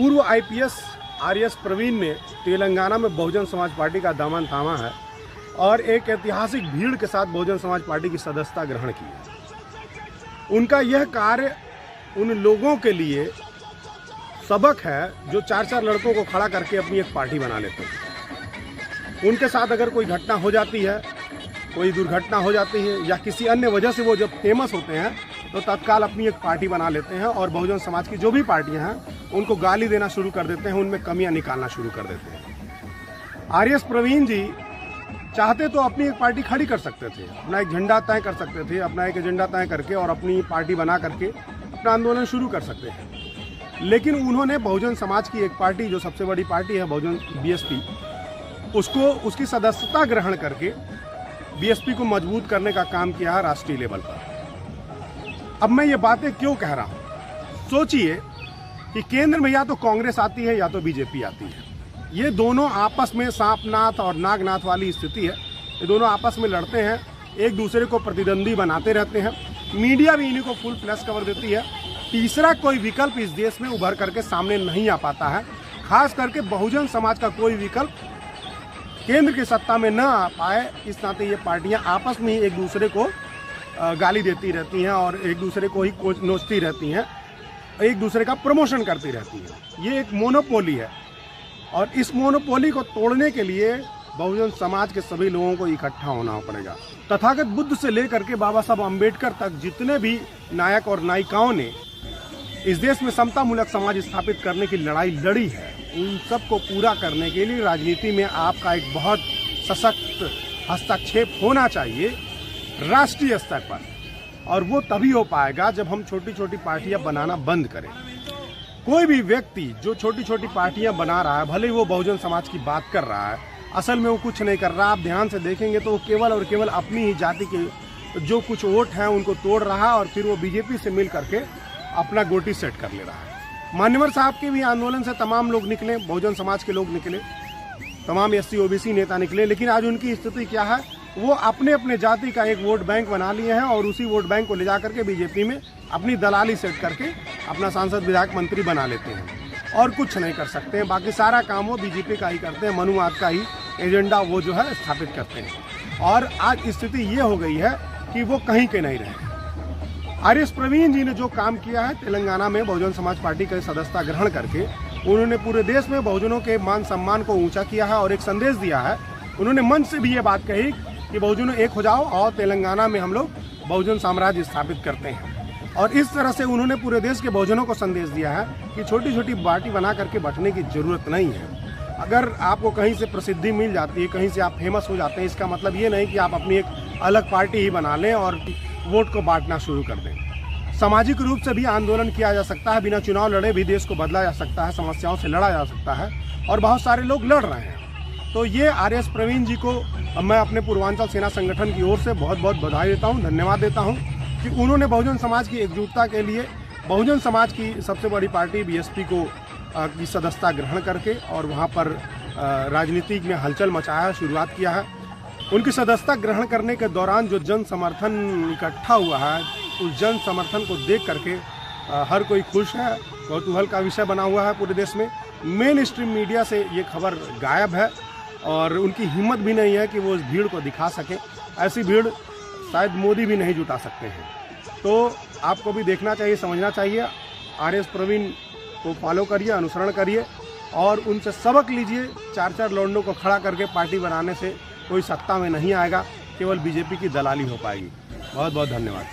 पूर्व IPS RS Praveen ने तेलंगाना में बहुजन समाज पार्टी का दामन थामा है और एक ऐतिहासिक भीड़ के साथ बहुजन समाज पार्टी की सदस्यता ग्रहण की है। उनका यह कार्य उन लोगों के लिए सबक है जो चार चार लड़कों को खड़ा करके अपनी एक पार्टी बना लेते हैं। उनके साथ अगर कोई घटना हो जाती है, कोई दुर्घटना हो जाती है या किसी अन्य वजह से वो जब फेमस होते हैं तो तत्काल अपनी एक पार्टी बना लेते हैं और बहुजन समाज की जो भी पार्टियां हैं उनको गाली देना शुरू कर देते हैं, उनमें कमियां निकालना शुरू कर देते हैं। आरएस प्रवीण जी चाहते तो अपनी एक पार्टी खड़ी कर सकते थे, अपना एक झंडा तय कर सकते थे, अपना एक एजेंडा तय करके और अपनी पार्टी बना करके अपना आंदोलन शुरू कर सकते हैं। लेकिन उन्होंने बहुजन समाज की एक पार्टी जो सबसे बड़ी पार्टी है बहुजन बीएसपी, उसकी सदस्यता ग्रहण करके बीएसपी को मजबूत करने का काम किया है राष्ट्रीय लेवल पर। अब मैं ये बातें क्यों कह रहा हूँ? सोचिए कि केंद्र में या तो कांग्रेस आती है या तो बीजेपी आती है। ये दोनों आपस में सांपनाथ और नागनाथ वाली स्थिति है। ये दोनों आपस में लड़ते हैं, एक दूसरे को प्रतिद्वंदी बनाते रहते हैं। मीडिया भी इन्हीं को फुल फ्लैश कवर देती है। तीसरा कोई विकल्प इस देश में उभर करके सामने नहीं आ पाता है। खास करके बहुजन समाज का कोई विकल्प केंद्र की सत्ता में न आ पाए, इस नाते ये पार्टियां आपस में ही एक दूसरे को गाली देती रहती हैं और एक दूसरे को ही नोचती रहती हैं, एक दूसरे का प्रमोशन करती रहती हैं। ये एक मोनोपोली है और इस मोनोपोली को तोड़ने के लिए बहुजन समाज के सभी लोगों को इकट्ठा होना पड़ेगा। तथागत बुद्ध से लेकर के बाबा साहब अम्बेडकर तक जितने भी नायक और नायिकाओं ने इस देश में समतामूलक समाज स्थापित करने की लड़ाई लड़ी है, उन सबको पूरा करने के लिए राजनीति में आपका एक बहुत सशक्त हस्तक्षेप होना चाहिए राष्ट्रीय स्तर पर, और वो तभी हो पाएगा जब हम छोटी छोटी पार्टियां बनाना बंद करें। कोई भी व्यक्ति जो छोटी छोटी पार्टियां बना रहा है, भले ही वो बहुजन समाज की बात कर रहा है, असल में वो कुछ नहीं कर रहा। आप ध्यान से देखेंगे तो वो केवल और केवल अपनी ही जाति के जो कुछ वोट हैं उनको तोड़ रहा है और फिर वो बीजेपी से मिल करके अपना गोटी सेट कर ले रहा है। मान्यवर साहब के भी आंदोलन से तमाम लोग निकले, बहुजन समाज के लोग निकले, तमाम एससी ओबीसी नेता निकले, लेकिन आज उनकी स्थिति क्या है? वो अपने अपने जाति का एक वोट बैंक बना लिए हैं और उसी वोट बैंक को ले जा करके बीजेपी में अपनी दलाली सेट करके अपना सांसद विधायक मंत्री बना लेते हैं और कुछ नहीं कर सकते हैं। बाकी सारा काम वो बीजेपी का ही करते हैं, मनुवाद का ही एजेंडा वो जो है स्थापित करते हैं। और आज स्थिति ये हो गई है कि वो कहीं के नहीं रहे। आरएस प्रवीण जी ने जो काम किया है तेलंगाना में बहुजन समाज पार्टी का सदस्यता ग्रहण करके, उन्होंने पूरे देश में बहुजनों के मान सम्मान को ऊंचा किया है और एक संदेश दिया है। उन्होंने मंच से भी ये बात कही कि बहुजनों एक हो जाओ और तेलंगाना में हम लोग बहुजन साम्राज्य स्थापित करते हैं। और इस तरह से उन्होंने पूरे देश के बहुजनों को संदेश दिया है कि छोटी छोटी पार्टी बना करके बंटने की जरूरत नहीं है। अगर आपको कहीं से प्रसिद्धि मिल जाती है, कहीं से आप फेमस हो जाते हैं, इसका मतलब ये नहीं कि आप अपनी एक अलग पार्टी ही बना लें और वोट को बांटना शुरू कर दें। सामाजिक रूप से भी आंदोलन किया जा सकता है, बिना चुनाव लड़े भी देश को बदला जा सकता है, समस्याओं से लड़ा जा सकता है और बहुत सारे लोग लड़ रहे हैं। तो ये आरएस प्रवीण जी को मैं अपने पूर्वांचल सेना संगठन की ओर से बहुत बहुत बधाई देता हूँ, धन्यवाद देता हूँ कि उन्होंने बहुजन समाज की एकजुटता के लिए बहुजन समाज की सबसे बड़ी पार्टी बीएसपी को की सदस्यता ग्रहण करके और वहाँ पर राजनीति में हलचल मचाया, शुरुआत किया है। उनकी सदस्यता ग्रहण करने के दौरान जो जन समर्थन इकट्ठा हुआ है, उस जन समर्थन को देख करके हर कोई खुश है, कौतूहल का विषय बना हुआ है पूरे देश में। मेन स्ट्रीम मीडिया से ये खबर गायब है और उनकी हिम्मत भी नहीं है कि वो उस भीड़ को दिखा सकें। ऐसी भीड़ शायद मोदी भी नहीं जुटा सकते हैं। तो आपको भी देखना चाहिए, समझना चाहिए। आरएस प्रवीण को फॉलो करिए, अनुसरण करिए और उनसे सबक लीजिए। चार चार लौंडों को खड़ा करके पार्टी बनाने से कोई सत्ता में नहीं आएगा, केवल बीजेपी की दलाली हो पाएगी। बहुत बहुत धन्यवाद।